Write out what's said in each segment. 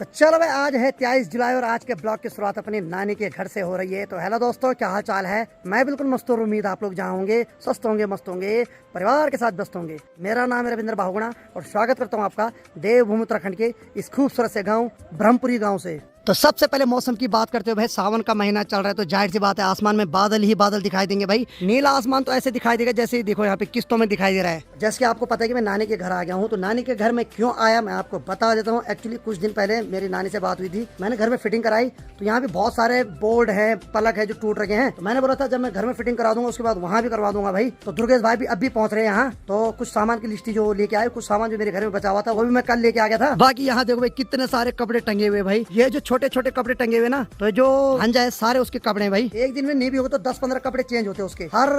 तो चलो भाई, आज है 23 जुलाई और आज के ब्लॉग की शुरुआत अपनी नानी के घर से हो रही है। तो हेलो दोस्तों, क्या हाल चाल है। मैं बिल्कुल मस्त हूँ। उम्मीद आप लोग जहाँ होंगे स्वस्थ होंगे, मस्त होंगे, परिवार के साथ व्यस्त होंगे। मेरा नाम है रविंद्र बाहुगुणा और स्वागत करता हूँ आपका देवभूमि उत्तराखंड के इस खूबसूरत से गाँव ब्रह्मपुरी गाँव से। तो सबसे पहले मौसम की बात करते हो भाई, सावन का महीना चल रहा है तो जाहिर सी बात है आसमान में बादल ही बादल दिखाई देंगे भाई। नीला आसमान तो ऐसे दिखाई देगा जैसे देखो यहाँ पे किस्तों में दिखाई दे रहा है। जैसे कि आपको पता है कि मैं नानी के घर आ गया हूँ, तो नानी के घर में क्यों आया मैं आपको बता देता हूँ। एक्चुअली कुछ दिन पहले मेरी नानी से बात हुई थी, मैंने घर में फिटिंग कराई तो यहाँ पे बहुत सारे बोर्ड है, पलक है जो टूट रखे हैं। तो मैंने बोला था जब मैं घर में फिटिंग करा दूंगा उसके बाद वहाँ भी करवा दूंगा भाई। तो दुर्गेश भाई भी अब भी पहुंच रहे हैं यहाँ। तो कुछ सामान की लिस्ट जो लेके आए, कुछ सामान जो मेरे घर में बचा हुआ था वो भी मैं कल लेके आ गया था। बाकी यहाँ देखो भाई कितने सारे कपड़े टंगे हुए भाई। ये जो छोटे छोटे कपड़े टंगे हुए ना, तो जो हंजा है सारे उसके कपड़े हैं भाई। एक दिन में नहीं भी होगा तो 10-15 कपड़े चेंज होते हैं उसके। हर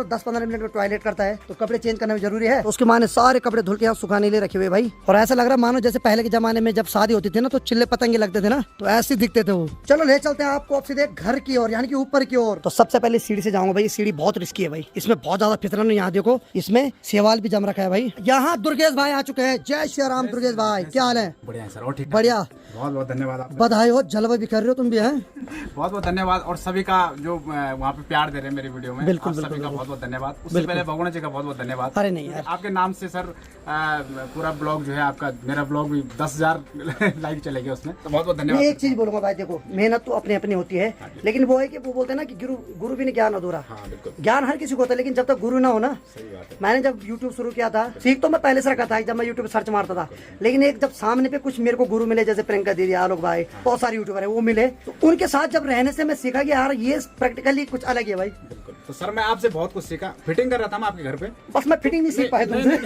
10-15 मिनट में टॉयलेट करता है तो कपड़े चेंज करना भी जरूरी है। तो उसके माँ ने सारे कपड़े धुल के यहाँ सुखाने लिए रखे हुए भाई। और ऐसा लग रहा है मानो जैसे पहले के जमाने में जब शादी होती थी ना तो चिल्ले पतंगे लगते थे ना, तो ऐसे दिखते थे वो। चलो ले चलते हैं आपको अब सीधे घर की ओर, यानी कि ऊपर की ओर। तो सबसे पहले सीढ़ी से जाऊंगा भाई। सीढ़ी बहुत रिस्की है भाई, इसमें बहुत ज्यादा फिसलन है। यहाँ देखो इसमें सेवाल भी जम रखा है भाई। यहाँ दुर्गेश भाई आ चुके हैं। जय श्री राम। दुर्गेश भाई क्या हाल है? बढ़िया सर। और ठीक बढ़िया, बहुत बहुत धन्यवाद आपका। बधाई हो, जलवा भी कर रहे हो तुम भी हैं। बहुत बहुत धन्यवाद और सभी का जो वहाँ पे प्यार दे रहे हैं मेरी वीडियो में। बिल्कुल, आप सभी का बहुत बहुत धन्यवाद। उससे पहले भगवान जी का बहुत बहुत धन्यवाद। अरे नहीं यार, आपके नाम से सर पूरा ब्लॉग जो है आपका, मेरा ब्लॉग भी 10,000 लाइक चले गए उसमें, तो बहुत बहुत मैं धन्यवाद। एक चीज बोलूंगा भाई, देखो मेहनत तो अपनी अपनी होती है, लेकिन वो है कि वो बोलते हैं ना कि गुरु भी नहीं ज्ञान अधूरा। हाँ बिल्कुल, ज्ञान हर किसी को होता है, लेकिन जब तक गुरु ना हो ना। सही बात है। मैंने जब YouTube शुरू किया था, सीख तो मैं पहले से रखा था जब मैं YouTube सर्च मारता था, लेकिन एक जब सामने पे कुछ मेरे को गुरु मिले, जैसे प्रियंका दीदी, आलोक भाई, बहुत सारे यूट्यूबर है वो मिले, तो उनके साथ जब रहने से मैं सीखा कि यार ये प्रैक्टिकली कुछ अलग है भाई। बिल्कुल। तो सर मैं आपसे बहुत कुछ सीखा। फिटिंग कर रहा था मैं आपके घर पे, बस मैं फिटिंग नहीं सीख पाया तुमसे।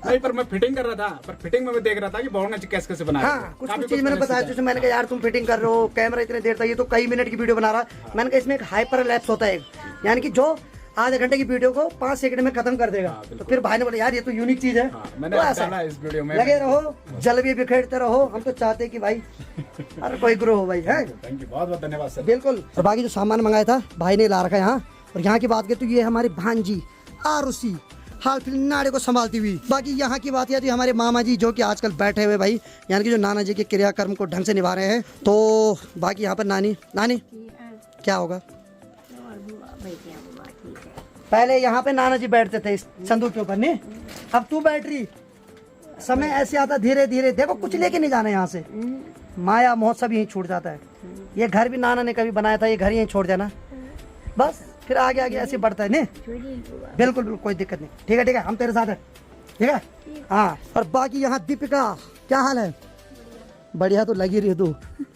नहीं पर मैं फिटिंग कर रहा था, पर फिटिंग में मैं देख रहा था कि भगवान जी कैसे कैसे बना। हाँ, कुछ चीज मैंने बताया, जैसे मैंने कहा यार तुम फिटिंग कर रहे हो, कैमरा इतने देर तक, ये तो कई मिनट की वीडियो बना रहा। मैंने कहा इसमें एक हाइपर लैप्स होता है, यानी कि जो आधे घंटे की वीडियो को 5 सेकंड में खत्म कर देगा। तो फिर भाई ने बोला यार ये तो यूनिक चीज है। मैंने तो ऐसा डाला इस वीडियो में। लगे रहो, जल भी बिखेरते रहो। हम तो चाहते हैं कि भाई हर कोई ग्रो हो भाई। है थैंक यू, बहुत बहुत धन्यवाद सर। बिल्कुल। और बाकी जो सामान मंगाया था भाई ने ला रखा है यहाँ। और यहाँ की बात करें तो ये हमारी भांजी आरुषि हाल फिलहाल नाड़े को संभालती हुई। बाकी यहाँ की बात यह थी हमारे मामा जी जो कि आजकल बैठे हुए भाई, यानी कि जो नाना जी के क्रियाकर्म को ढंग से निभा रहे हैं। तो बाकी यहाँ पर नानी क्या होगा, पहले यहाँ पे नाना जी बैठते थे इस संदूक के ऊपर, नहीं अब तू बैठ रही। समय ऐसे आता धीरे धीरे, देखो कुछ लेके नहीं जाना यहाँ से, माया मोह सब यहीं छूट जाता है। ये घर भी नाना ने कभी बनाया था, ये घर यहीं छोड़ देना, बस फिर आगे आगे ऐसे बढ़ता है। नहीं बिल्कुल बिल्कुल कोई दिक्कत नहीं। ठीक है हम तेरे साथ है। ठीक है हाँ। और बाकी यहाँ दीपिका क्या हाल है? बढ़िया तो लगी रही तू,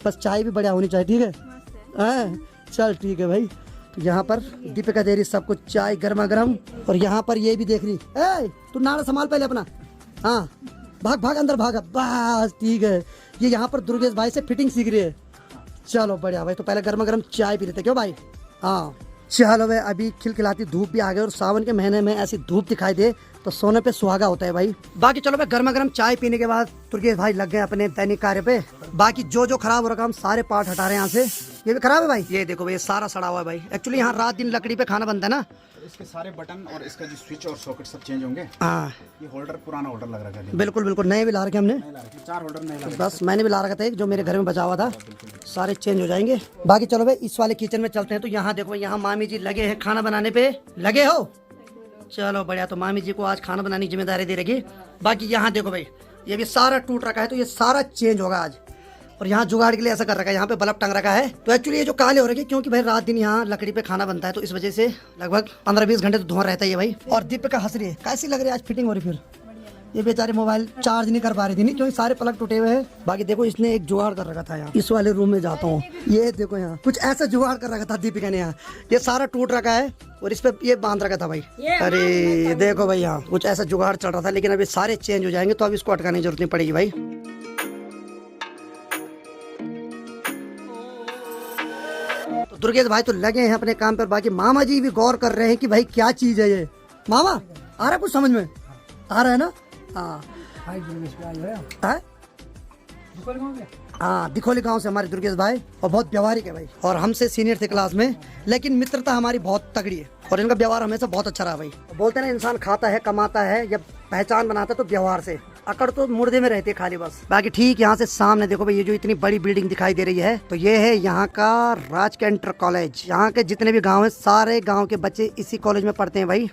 बस चाय भी बढ़िया होनी चाहिए। ठीक है चल ठीक है भाई। तो यहाँ पर दीपिका दे रही सबको चाय गर्मा गर्म। और यहाँ पर ये भी देख रही, ए तू नाड़ा संभाल पहले अपना। हाँ भाग भाग अंदर भाग, बस ठीक है। ये यहाँ पर दुर्गेश भाई से फिटिंग सीख रही है। चलो बढ़िया भाई, तो पहले गर्मा गर्म चाय पी लेते क्यों भाई। हाँ चलो भाई, अभी खिलखिलाती धूप भी आ गई और सावन के महीने में ऐसी धूप दिखाई दे तो सोने पे सुहागा होता है भाई। बाकी चलो भाई, गर्मा गर्म चाय पीने के बाद दुर्गेश भाई लग गए अपने दैनिक कार्य पे। बाकी जो जो खराब हो रखा हम सारे पार्ट हटा रहे हैं यहाँ से। ये भी खराब है भाई, ये देखो भाई ये सारा सड़ा हुआ है भाई। एक्चुअली यहाँ रात दिन लकड़ी पे खाना बनता है ना। इसके सारे बटन और इसका जो स्विच और सॉकेट सब चेंज होंगे। हाँ ये होल्डर पुराना होल्डर लग रहा है। बिल्कुल बिल्कुल, नए भी ला रखे हमने। 4 होल्डर नए लगे। बस मैंने भी ला रखा था एक जो मेरे घर में बचा हुआ था, सारे चेंज हो जाएंगे। बाकी चलो भाई इस वाले किचन में चलते हैं। तो यहाँ देखो, यहाँ मामी जी लगे हैं खाना बनाने पे। लगे हो? चलो बढ़िया, तो मामी जी को आज खाना बनाने की जिम्मेदारी दे रही। बाकी यहाँ देखो भाई, ये भी सारा टूट रखा है तो ये सारा चेंज होगा आज। और यहाँ जुगाड़ के लिए ऐसा कर रखा है, यहाँ पे बल्ब टंग रखा है। तो एक्चुअली ये जो काले हो रखे हैं क्योंकि भाई रात दिन यहाँ लकड़ी पे खाना बनता है, तो इस वजह से लगभग 15-20 घंटे तो धुआं रहता है भाई। और दीपिका हंस रही है, कैसी लग रही है आज फिटिंग हो रही? फिर ये बेचारे मोबाइल चार्ज नहीं कर पा रही थी, नहीं क्योंकि सारे प्लग टूटे हुए हैं। बाकी देखो इसने एक जुगाड़ कर रखा था यहाँ। इस वाले रूम में जाता हूँ, ये देखो यहाँ कुछ ऐसा जुगाड़ कर रखा था दीपिका ने। यहाँ ये सारा टूट रखा है और इस पे ये बांध रखा था भाई। अरे देखो भाई, यहाँ कुछ ऐसा जुगाड़ चल रहा था, लेकिन अभी सारे चेंज हो जाएंगे तो अब इसको अटकाने की जरूरत नहीं पड़ेगी भाई। तो दुर्गेश भाई तो लगे हैं अपने काम पर। बाकी मामा जी भी गौर कर रहे हैं कि भाई क्या चीज है ये। मामा आ रहा है कुछ समझ में? आ रहा है ना? हाँ हाँ, दिखोली गांव से हमारे दुर्गेश भाई, और बहुत व्यवहारिक है भाई, और हमसे सीनियर थे क्लास में, लेकिन मित्रता हमारी बहुत तगड़ी है और इनका व्यवहार हमेशा बहुत अच्छा रहा भाई। बोलते ना इंसान खाता है कमाता है, जब पहचान बनाता है तो व्यवहार से। अकड़ तो मुर्दे में रहते खाली बस। बाकी ठीक यहाँ से सामने देखो भाई, ये जो इतनी बड़ी बिल्डिंग दिखाई दे रही है तो ये है यहाँ का राजकीय इंटर कॉलेज। यहाँ के जितने भी गाँव है सारे गाँव के बच्चे इसी कॉलेज में पढ़ते हैं भाई।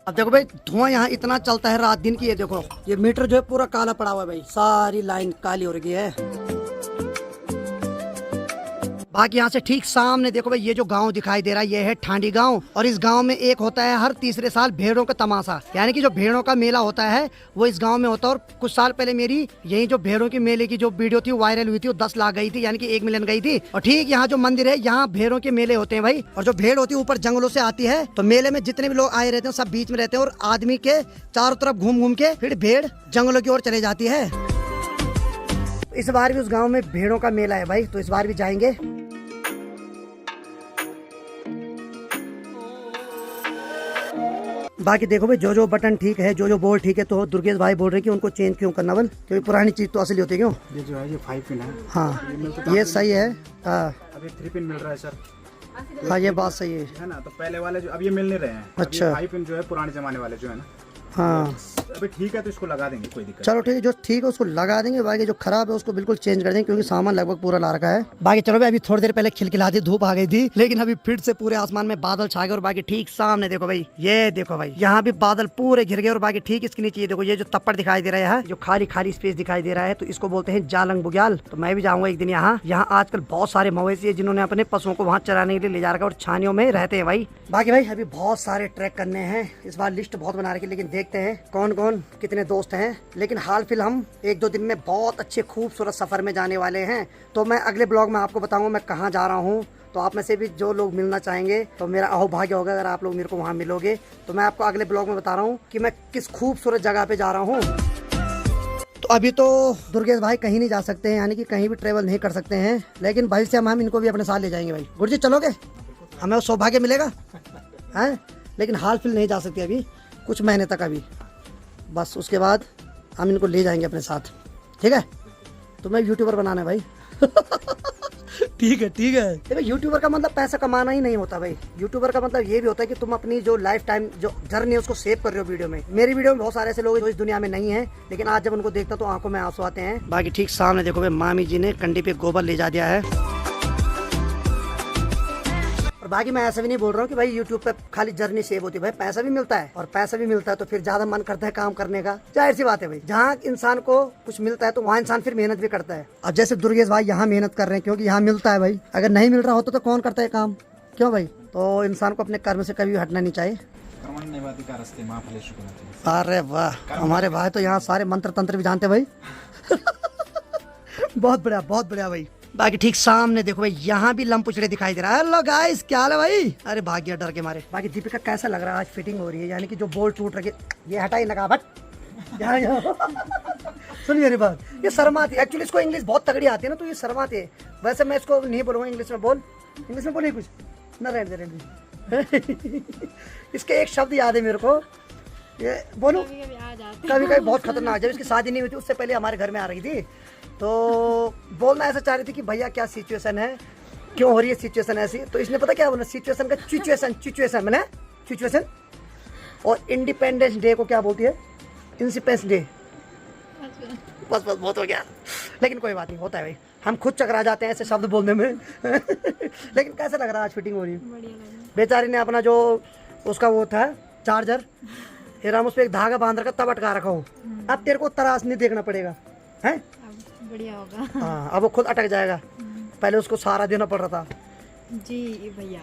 अब देखो भाई धुआं यहाँ इतना चलता है रात दिन की। ये देखो ये मीटर जो है पूरा काला पड़ा हुआ है भाई, सारी लाइन काली हो रही है। बाकी यहाँ से ठीक सामने देखो भाई, ये जो गांव दिखाई दे रहा है ये है ठांडी गांव। और इस गांव में एक होता है हर तीसरे साल भेड़ों का तमाशा, यानी कि जो भेड़ों का मेला होता है वो इस गांव में होता है। और कुछ साल पहले मेरी यही जो भेड़ों के मेले की जो वीडियो थी वायरल हुई थी, वो 10 लाख गई थी, यानी कि 1 मिलियन गई थी। और ठीक यहाँ जो मंदिर है यहाँ भेड़ों के मेले होते हैं भाई। और जो भेड़ होती है ऊपर जंगलों से आती है, तो मेले में जितने भी लोग आए रहते हैं सब बीच में रहते हैं और आदमी के चारों तरफ घूम घूम के फिर भेड़ जंगलों की ओर चले जाती है। इस बार भी उस गाँव में भेड़ों का मेला है भाई, तो इस बार भी जाएंगे। बाकी देखो भाई जो बटन ठीक है, जो बोर्ड ठीक है, तो दुर्गेश भाई बोल रहे हैं कि उनको चेंज क्यों करना बल, क्योंकि पुरानी चीज तो असली होती है। क्यों ये जो है ये 5 पिन है। हाँ ये सही है। हाँ अभी 3 पिन मिल रहा है सर। हाँ ये बात सही है ना। तो पहले वाले जो अब ये मिल नहीं रहे हैं। अच्छा 5 पिन जो है पुराने जमाने वाले जो है ना। हाँ अभी ठीक है तो इसको लगा देंगे, कोई दिक्कत। चलो ठीक है, जो ठीक है उसको लगा देंगे। बाकी जो खराब है उसको बिल्कुल चेंज कर देंगे, क्योंकि सामान लगभग पूरा ला रखा है। बाकी चलो भाई अभी थोड़ी देर पहले खिलखिलाती धूप आ गई थी, लेकिन अभी फिर से पूरे आसमान में बादल छा गए। और बाकी ठीक सामने देखो भाई, ये देखो भाई यहाँ भी बादल पूरे घिर गए। और बाकी ठीक इसके नीचे देखो ये जो तप्पड़ दिखाई दे रहा है, जो खाली खाली स्पेस दिखाई दे रहा है, तो इसको बोलते हैं जालंग बुग्याल। तो मैं भी जाऊंगा एक दिन यहाँ। यहाँ आजकल बहुत सारे मवेशी है जिन्होंने अपने पशुओं को वहाँ चराने के लिए ले जा रखा है और छानियों में रहते हैं भाई। बाकी भाई अभी बहुत सारे ट्रैक करने हैं, इस बार लिस्ट बहुत बना रखी, लेकिन देखते हैं कौन कौन कितने दोस्त हैं। लेकिन हाल फिलहाल हम 1-2 दिन में बहुत अच्छे खूबसूरत सफर में जाने वाले हैं। तो मैं अगले ब्लॉग में आपको बताऊंगा मैं कहाँ जा रहा हूँ। तो आप में से भी जो लोग मिलना चाहेंगे तो मेरा अहोभाग्य होगा अगर आप लोग मेरे को वहाँ मिलोगे। तो मैं आपको अगले ब्लॉग में बता रहा हूँ कि मैं किस खूबसूरत जगह पे जा रहा हूँ। तो अभी तो दुर्गेश भाई कहीं नहीं जा सकते हैं, यानी कि कहीं भी ट्रेवल नहीं कर सकते हैं, लेकिन भविष्य में हम इनको भी अपने साथ ले जाएंगे भाई। गुरुजी चलोगे, हमें वो सौभाग्य मिलेगा है। लेकिन हाल फिलहाल नहीं जा सकते अभी, कुछ महीने तक अभी, बस उसके बाद हम इनको ले जाएंगे अपने साथ। ठीक है, तो मैं यूट्यूबर बनाना है भाई। ठीक है ठीक है। देखो यूट्यूबर का मतलब पैसा कमाना ही नहीं होता भाई। यूट्यूबर का मतलब ये भी होता है कि तुम अपनी जो लाइफ टाइम जो जर्नी है उसको सेव कर रहे हो वीडियो में। मेरी वीडियो में बहुत सारे ऐसे लोग जो इस दुनिया में नहीं है, लेकिन आज जब उनको देखता तो आंखों में आंसू आते हैं। बाकी ठीक सामने देखो भाई मामी जी ने कंडी पे गोबर ले जा दिया है। और बाकी मैं ऐसा भी नहीं बोल रहा हूँ कि भाई यूट्यूब पे खाली जर्नी सेव होती है, भाई पैसा भी मिलता है। और पैसा भी मिलता है तो फिर ज्यादा मन करता है काम करने का, जाहिर सी बात है भाई। जहाँ इंसान को कुछ मिलता है तो वहाँ इंसान फिर मेहनत भी करता है। अब जैसे दुर्गेश भाई यहाँ मेहनत कर रहे हैं क्योंकि यहाँ मिलता है भाई, अगर नहीं मिल रहा होता तो कौन करता है काम, क्यों भाई। तो इंसान को अपने कर्म से कभी हटना नहीं चाहिए। अरे वाह, हमारे भाई तो यहाँ सारे मंत्र तंत्र भी जानते भाई। बहुत बढ़िया भाई। बाकी ठीक सामने देखो भाई यहाँ भी लंपुचड़े दिखाई दे रहा है। हेलो गाइस, क्या हाल है भाई। अरे भाग गया डर के मारे। बाकी दीपिका कैसा लग रहा है, आज फिटिंग हो रही है, यानी कि जो बोल्ट टूट रखे ये हटाई नकाबत। सुनिए मेरी बात, ये शर्माती है एक्चुअली, इसको इंग्लिश बहुत तगड़ी आती है ना, तो ये शर्माती है। वैसे मैं इसको नहीं बोलूँगा इंग्लिश में, बोलिए कुछ ना, रहने दे। इसके एक शब्द याद है मेरे को, ये बोलो। कभी कभी बहुत खतरनाक, जब इसकी शादी नहीं हुई थी उससे पहले हमारे घर में आ रही थी, तो बोलना ऐसा चाह रही थी कि भैया क्या सिचुएशन है, क्यों हो रही है सिचुएशन ऐसी। तो इसने पता क्या बोला, सिचुएशन का सिचुएशन मैंने सिचुएशन। और इंडिपेंडेंस डे को क्या बोलती है, इंडिपेंडेंस डे। बस बहुत हो गया, लेकिन कोई बात नहीं, होता है भाई, हम खुद चकरा जाते हैं ऐसे शब्द बोलने में। लेकिन कैसा लग रहा है आज फिटिंग हो रही है। बेचारी ने अपना जो उसका वो था चार्जर, फिर हम उस पर एक धागा बांध रखा तब अटका रखा हूँ। अब तेरे को तराश नहीं देखना पड़ेगा है, बढ़िया होगा। हाँ अब वो खुद अटक जाएगा, पहले उसको सहारा देना पड़ रहा था। जी भैया,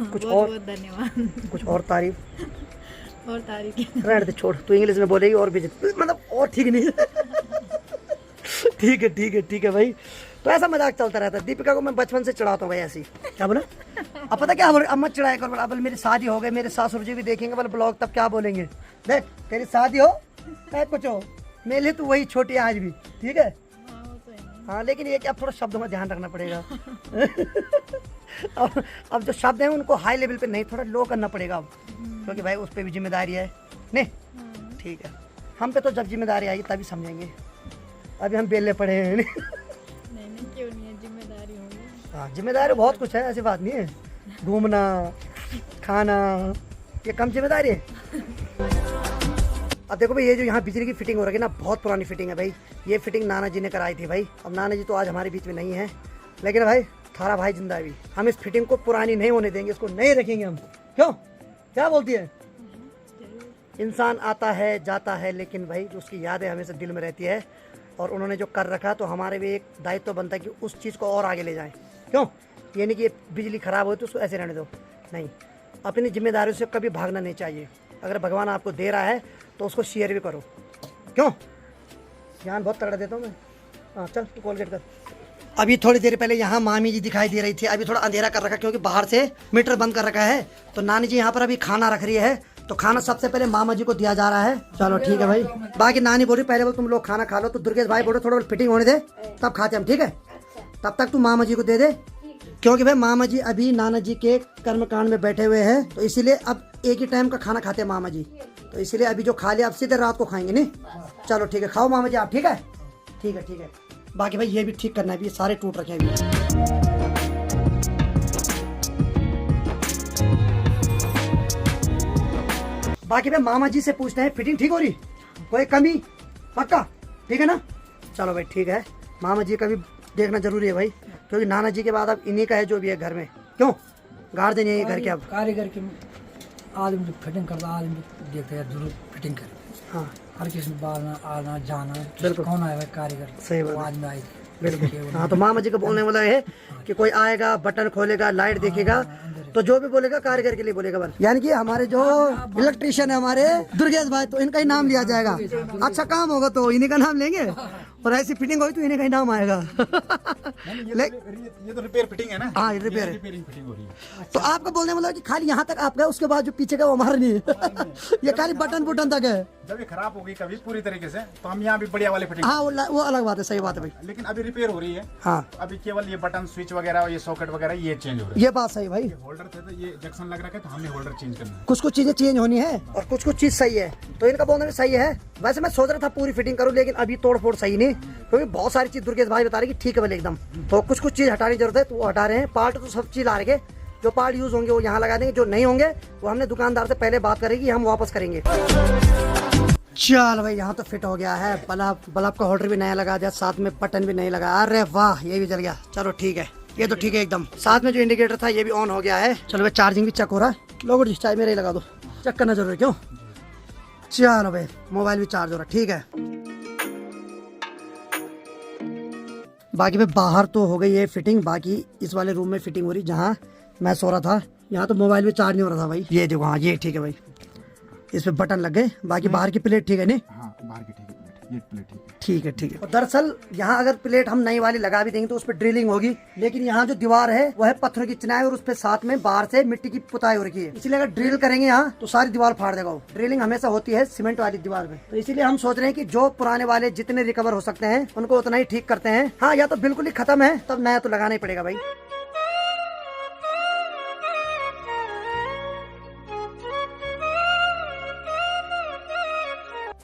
कुछ बहुत और धन्यवाद। कुछ और तारीफ रहने दे, छोड़, तू इंग्लिश में बोलेगी और भी मतलब और ठीक नहीं। ठीक है भाई। तो ऐसा मजाक चलता रहता है। दीपिका को मैं बचपन से चढ़ाता हूँ भाई ऐसी। क्या बोला, अब पता क्या, अब मत चढ़ाया कर, अब मेरी शादी हो गई, मेरे सासुर जी भी देखेंगे बोले ब्लॉग, तब क्या बोलेंगे। देख तेरी शादी हो चाहे कुछ हो, मेरे लिए तो वही छोटी है आज भी, ठीक है। हाँ लेकिन ये कि अब थोड़ा शब्दों का ध्यान रखना पड़ेगा। अब जो शब्द हैं उनको हाई लेवल पे नहीं, थोड़ा लो करना पड़ेगा अब, क्योंकि भाई उस पर भी जिम्मेदारी है। नहीं ठीक है, हम पे तो जब जिम्मेदारी आएगी तभी समझेंगे, अभी हम बेले पड़े हैं। नहीं क्यों नहीं है, जिम्मेदारी होगी। हाँ जिम्मेदारी बहुत कुछ है, ऐसी बात नहीं है। घूमना खाना ये कम जिम्मेदारी है। अब देखो भाई ये जो यहाँ बिजली की फिटिंग हो रही है ना, बहुत पुरानी फिटिंग है भाई। ये फिटिंग नाना जी ने कराई थी भाई। अब नाना जी तो आज हमारे बीच में नहीं है, लेकिन भाई थारा भाई जिंदा है भी। हम इस फिटिंग को पुरानी नहीं होने देंगे, इसको नहीं रखेंगे हम। क्यों, क्या बोलती है? इंसान आता है जाता है, लेकिन भाई जो उसकी यादें हमेशा दिल में रहती है। और उन्होंने जो कर रखा तो हमारे भी एक दायित्व बनता है कि उस चीज़ को और आगे ले जाएं। क्यों, ये नहीं कि बिजली ख़राब हो तो उसको ऐसे रहने दो, नहीं। अपनी जिम्मेदारियों से कभी भागना नहीं चाहिए। अगर भगवान आपको दे रहा है तो उसको शेयर भी करो। क्यों, ध्यान बहुत तगड़ा देता हूँ मैं। हाँ चल तू कॉलगेट कर। अभी थोड़ी देर पहले यहाँ मामी जी दिखाई दे रही थी। अभी थोड़ा अंधेरा कर रखा क्योंकि बाहर से मीटर बंद कर रखा है। तो नानी जी यहाँ पर अभी खाना रख रही है, तो खाना सबसे पहले मामा जी को दिया जा रहा है। चलो ठीक है भाई। बाकी नानी बोल रही पहले बोल तुम लोग खाना खा लो, तो दुर्गेश भाई बोलो थोड़ा फिटिंग होने दे तब खाते हम, ठीक है? तब तक तू मामा जी को दे दे, क्योंकि भाई मामा जी अभी नाना जी के कर्मकांड में बैठे हुए हैं, तो इसीलिए अब एक ही टाइम का खाना खाते हैं मामा जी। तो इसीलिए अभी जो खा लिया अब सीधे रात को खाएंगे। नहीं, चलो ठीक है, खाओ मामा जी आप, ठीक है? ठीक है ठीक है। बाकी भाई ये भी ठीक करना है, ये सारे टूट रखे हैं अभी। बाकी भाई मामा जी से पूछते हैं फिटिंग ठीक हो रही, कोई कमी? पक्का ठीक है ना? चलो भाई ठीक है। मामा जी का भी देखना जरूरी है भाई, क्योंकि नाना जी के बाद अब इन्हीं का है जो भी है घर में। क्यों, गार्जियन है घर के। अब कारीगर के आदमी फिटिंग करता, आदमी देखते हैं जरूर फिटिंग करे। हाँ, हर किसी में बालना आना जाना, बिल्कुल कौन आया भाई कारीगर, सही बात, आदमी आए बिल्कुल। हाँ, तो मामा जी का बोलने वाला है कि कोई आएगा, बटन खोलेगा, लाइट देखेगा, तो जो भी बोलेगा कारीगर के लिए बोलेगा बस। यानी कि हमारे जो इलेक्ट्रिशियन है हमारे दुर्गेश भाई, तो इनका ही नाम लिया जाएगा। अच्छा काम होगा तो इन्हीं का नाम लेंगे, और ऐसी फिटिंग होगी तो इन्हीं का ही नाम आएगा। ये तो रिपेयर फिटिंग है ना? हाँ, ये रिपेयर है। रिपेयरिंग फिटिंग हो रही है। तो आपका बोलने वाला है कि खाली यहाँ तक आपका, उसके बाद जो पीछे का वो हमारा नहीं है। ये खाली बटन बुटन तक है। जब ये खराब होगी कभी पूरी तरीके से, तो हम यहाँ भी बढ़िया वाले फिटिंग। हाँ, वो अलग बात है, सही बात है भाई। लेकिन अभी रिपेयर हो रही है। हाँ, अभी केवल ये बटन स्विच वगैरह, ये सॉकेट वगैरह ये चेंज हो रहे हैं। ये बात सही भाई। होल्डर थे तो ये जंक्शन लग रखा है, तो हमने होल्डर चेंज करना है। कुछ चीजें चेंज होनी है और कुछ चीज सही है, तो इनका बोलना भी सही है। वैसे मैं सोच रहा था पूरी फिटिंग करूं, लेकिन अभी तोड़ फोड़ सही नहीं, क्योंकि बहुत सारी चीज दुर्गेश भाई बता रहे कि ठीक है भले एकदम। तो कुछ चीज हटाने की जरूरत है, तो वो हटा रहे हैं। पार्ट तो सब चीज ला रहे, जो पार्ट यूज होंगे वो यहाँ लगा देंगे, जो नहीं होंगे वो हमने दुकानदार से पहले बात करेंगे, हम वापस करेंगे। चल भाई, यहाँ तो फिट हो गया है। बल्ब का होल्डर भी नया लगा दिया, साथ में बटन भी नहीं लगा। अरे वाह, ये भी जल गया। चलो ठीक है, ये तो ठीक है एकदम। साथ में जो इंडिकेटर था ये भी ऑन हो गया है। चलो भाई, चार्जिंग भी चेक हो रहा है। लोगो जी चाय मेरे ही लगा दो, चेक करना जरूरी है। क्यों, चलो भाई, मोबाइल भी चार्ज हो रहा है, ठीक है। बाकी भाई बाहर तो हो गई है फिटिंग, बाकी इस वाले रूम में फिटिंग हो रही जहाँ मैं सो रहा था। यहाँ तो मोबाइल भी चार्ज नहीं हो रहा था भाई। ये देखो, हाँ ये ठीक है भाई, इस पे बटन लग गए। बाकी बाहर की प्लेट ठीक है नहीं? हाँ, बाहर की ठीक है, ये प्लेट ठीक है। ठीक है ठीक है। और दरअसल यहाँ अगर प्लेट हम नई वाली लगा भी देंगे तो उस पर ड्रिलिंग होगी, लेकिन यहाँ जो दीवार है वो है पत्थरों की चिनाई, और उस पर साथ में बाहर से मिट्टी की पुताई हो रखी है। इसलिए अगर ड्रिल करेंगे यहाँ तो सारी दीवार फाड़ देगा वो। ड्रिलिंग हमेशा होती है सीमेंट वाली दीवार में, तो इसीलिए हम सोच रहे हैं कि जो पुराने वाले जितने रिकवर हो सकते हैं उनको उतना ही ठीक करते हैं। हाँ, या तो बिल्कुल ही खत्म है तब नया तो लगाना ही पड़ेगा भाई।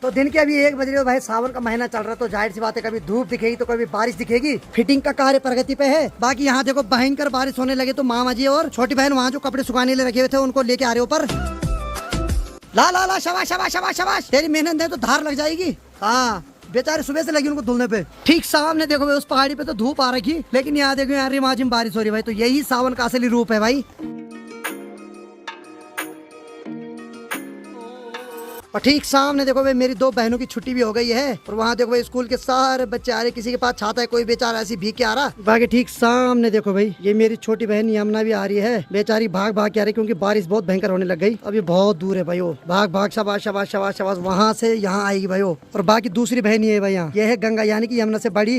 तो दिन के अभी 1 बज रहे हो भाई, सावन का महीना चल रहा, तो जाहिर सी बात है कभी धूप दिखेगी तो कभी बारिश दिखेगी। फिटिंग का कार्य प्रगति पे है। बाकी यहाँ देखो भयंकर बारिश होने लगे, तो मामा जी और छोटी बहन वहाँ जो कपड़े सुखाने ले रखे हुए थे उनको लेके आ रहे ऊपर। ला ला ला, शाबाश शाबाश शाबाश शाबाश, तेरी मेहनत है तो धार लग जाएगी। हाँ, बेचारे सुबह से लगी उनको धुलने पे। ठीक सामने देखो भाई, उस पहाड़ी पे तो धूप आ रखी, लेकिन यहाँ देखो यार रिमाझिम बारिश हो रही भाई। तो यही सावन का असली रूप है भाई। और ठीक सामने देखो भाई, मेरी 2 बहनों की छुट्टी भी हो गई है, और वहाँ देखो भाई स्कूल के सारे बच्चे आ रहे, किसी के पास छाता है, कोई बेचारा ऐसी भीग के आ रहा। बाकी ठीक सामने देखो भाई, ये मेरी छोटी बहन यमुना भी आ रही है। बेचारी भाग भाग के आ रही, क्योंकि बारिश बहुत भयंकर होने लग गई। अभी बहुत दूर है भाई वो, भाग भाग शाबाश शाबाश शाबाश शाबाश, वहाँ से यहाँ आएगी भाई वो। और बाकी दूसरी बहन ये है भाई, यहाँ ये है गंगा, यानी कि यमुना से बड़ी।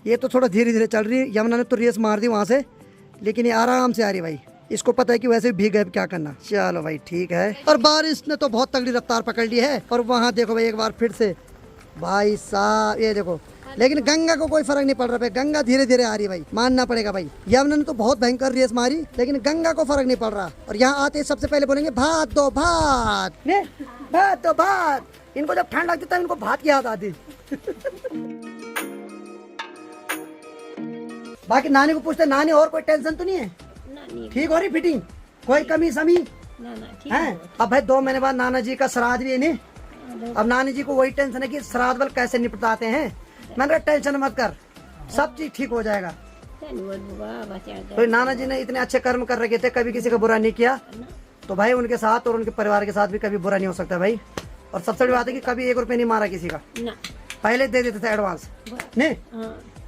ये तो थोड़ा धीरे धीरे चल रही है, यमुना ने तो रेस मार दी वहाँ से, लेकिन ये आराम से आ रही भाई। इसको पता है कि वैसे भीग गए, क्या करना। चलो भाई ठीक है। और बारिश ने तो बहुत तगड़ी रफ्तार पकड़ ली है। और वहाँ देखो भाई एक बार फिर से भाई साहब, ये देखो, लेकिन गंगा को कोई फर्क नहीं पड़ रहा भाई। गंगा धीरे धीरे आ रही है भाई, मानना पड़ेगा भाई। यमुना ने तो बहुत भयंकर रेस मारी, लेकिन गंगा को फर्क नहीं पड़ रहा। और यहाँ आते सबसे पहले बोलेंगे भात दो भात, भात दो भात। इनको जब ठंड लगती है इनको भात की याद आती। बाकी नानी को पूछते, नानी और कोई टेंशन तो नहीं है? ठीक हो रही फिटिंग, कोई कमी समी ना ठीक है? अब भाई 2 महीने बाद नाना जी का श्राद्ध भी है नहीं, अब नानी जी को वही टेंशन है कि श्राद्ध बल कैसे निपटाते हैं। मैंने कहा टेंशन मत कर, सब चीज ठीक हो जाएगा। तो नाना जी ने इतने अच्छे कर्म कर रखे थे, कभी किसी का बुरा नहीं किया, तो भाई उनके साथ और उनके परिवार के साथ भी कभी बुरा नहीं हो सकता भाई। और सबसे बड़ी बात है कि कभी 1 रुपया नहीं मारा किसी का, पहले दे देते थे एडवांस नहीं।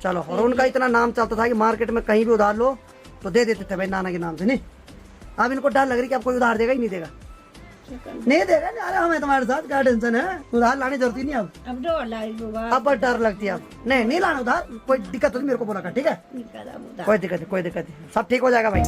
चलो, और उनका इतना नाम चलता था कि मार्केट में कहीं भी उधार लो तो दे देते थे भाई नाना के नाम से। नहीं, अब इनको डर लग रही कि अब कोई उधार देगा ही नहीं देगा, नहीं देगा। अरे हमें तुम्हारे साथ क्या टेंशन है, उधार लाने जरूरत ही नहीं। अब बस डर लगती है। अब नहीं लाना उधार, कोई दिक्कत होती मेरे को बोला कर, ठीक है, कोई दिक्कत नहीं, कोई दिक्कत नहीं, सब ठीक हो जाएगा भाई।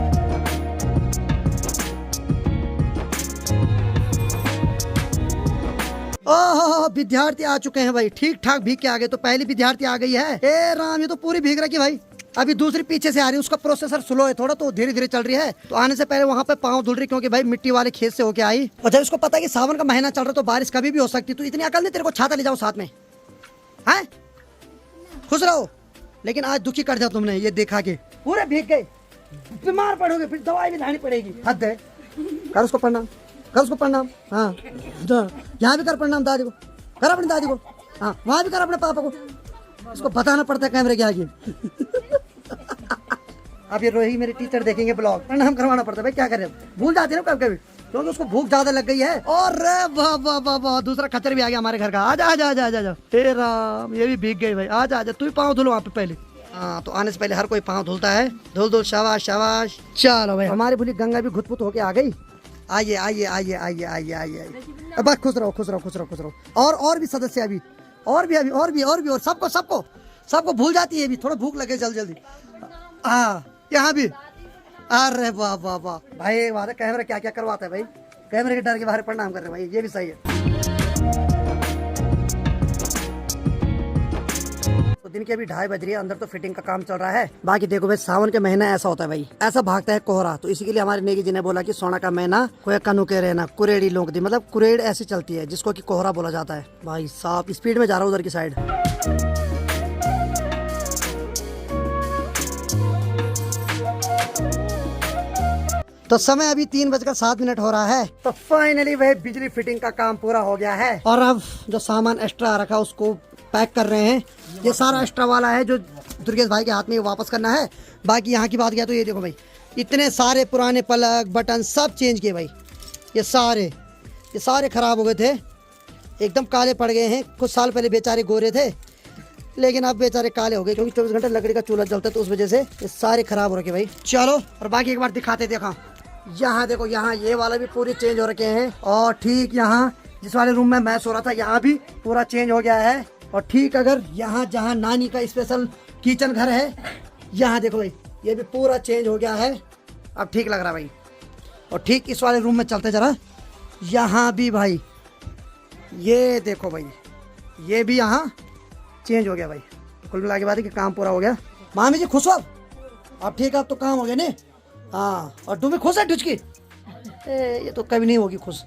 ओह, विद्यार्थी आ चुके हैं भाई, ठीक ठाक भीग के आ गए। तो पहली विद्यार्थी आ गई है। ए राम, ये तो पूरी भीग रखी भाई। अभी दूसरी पीछे से आ रही है, उसका प्रोसेसर स्लो है थोड़ा, तो धीरे धीरे चल रही है। तो आने से पहले वहाँ पे पाँव धुल रही, क्योंकि भाई मिट्टी वाले खेत से होके आई। और जब इसको पता है कि सावन का महीना चल रहा है तो बारिश कभी भी हो सकती है, तो इतनी अकल नहीं तेरे को छाता ले जाओ साथ में, हैं? खुश रहो। लेकिन आज दुखी कर दिया तुमने, ये देखा के पूरे भीग गए, बीमार पड़ोगे, फिर दवाई भी लानी पड़ेगी। हद है। कर उसको प्रणाम, कर उसको प्रणाम। हाँ, यहाँ भी कर प्रणाम दादी को, कर अपनी दादी को। हाँ, वहाँ भी कर अपने पापा को। उसको बताना पड़ता है कैमरे के आगे। अब ये रोही मेरे टीचर देखेंगे ब्लॉग, प्रणाम करवाना पड़ता है भाई, क्या करें, भूल जाते हैं कभी कभी, क्योंकि उसको भूख ज्यादा लग गई है। और वाह वाह वाह वाह, दूसरा खच्चर भी आ गया हमारे घर का। आजा आजा आजा आजा आजा। हे राम, ये भी भीग गई भाई। आजा आजा, तू ही पाँव धुलो वहाँ पे पहले। हाँ, तो आने से पहले हर कोई पाँव धुलता है। धुल धुल, शाबाश शाबाश। चलो भाई, हमारी भूली गंगा भी घुट पुट होके आ गई। आइए आइए आइए आइए आइए आइए। बस खुश रहो खुश रहो खुश रहो खुश रहो। और भी सदस्य अभी, और भी अभी, और सबको सबको सबको भूल जाती है अभी, थोड़ा भूख लगे जल्दी जल्दी। हाँ, यहाँ भी। अरे वाह वाह वाह भाई, वहाँ कैमरा क्या क्या करवाता है भाई, कैमरे के डर के बाहर प्रणाम कर रहे भाई, ये भी सही है। तो दिन के अभी 2:30 बज रही है, अंदर तो फिटिंग का काम चल रहा है। बाकी देखो भाई, सावन के महीना ऐसा होता है भाई, ऐसा भागता है कोहरा, तो इसी के लिए हमारे नेगी जी ने बोला कि सोना का महीना कोई कनु के रहना, कुरेड़ी लोग दी, मतलब कुरेड़ ऐसी चलती है जिसको कि कोहरा बोला जाता है। भाई साहब स्पीड में जा रहा हूँ उधर की साइड। तो समय अभी 3:07 हो रहा है। तो फाइनली वह बिजली फिटिंग का काम पूरा हो गया है, और अब जो सामान एक्स्ट्रा रखा उसको पैक कर रहे हैं। ये सारा एक्स्ट्रा वाला है जो दुर्गेश भाई के हाथ में वापस करना है। बाकी यहाँ की बात किया तो ये देखो भाई, इतने सारे पुराने प्लग बटन सब चेंज किए भाई। ये सारे खराब हो गए थे, एकदम काले पड़ गए हैं। कुछ साल पहले बेचारे गोरे थे, लेकिन अब बेचारे काले हो गए, क्योंकि 24 घंटे लकड़ी का चूल्हा जलता है, तो उस वजह से ये सारे खराब हो रखे भाई। चलो, और बाकी एक बार दिखाते, देखा यहाँ देखो, यहाँ ये वाला भी पूरे चेंज हो रखे हैं। और ठीक यहाँ जिस वाले रूम में मैं सो रहा था, यहाँ भी पूरा चेंज हो गया है। और ठीक अगर यहाँ जहाँ नानी का स्पेशल किचन घर है, यहाँ देखो भाई, ये भी पूरा चेंज हो गया है, अब ठीक लग रहा भाई। और ठीक इस वाले रूम में चलते जरा, यहाँ भी भाई ये देखो भाई, ये भी यहाँ चेंज हो गया भाई। कुल मिला के बात है कि काम पूरा हो गया। मामी जी खुश हो अब ठीक है, अब तो काम हो गया नहीं। हाँ, और तुम भी खुश है टुचकी? ये तो कभी नहीं होगी खुश।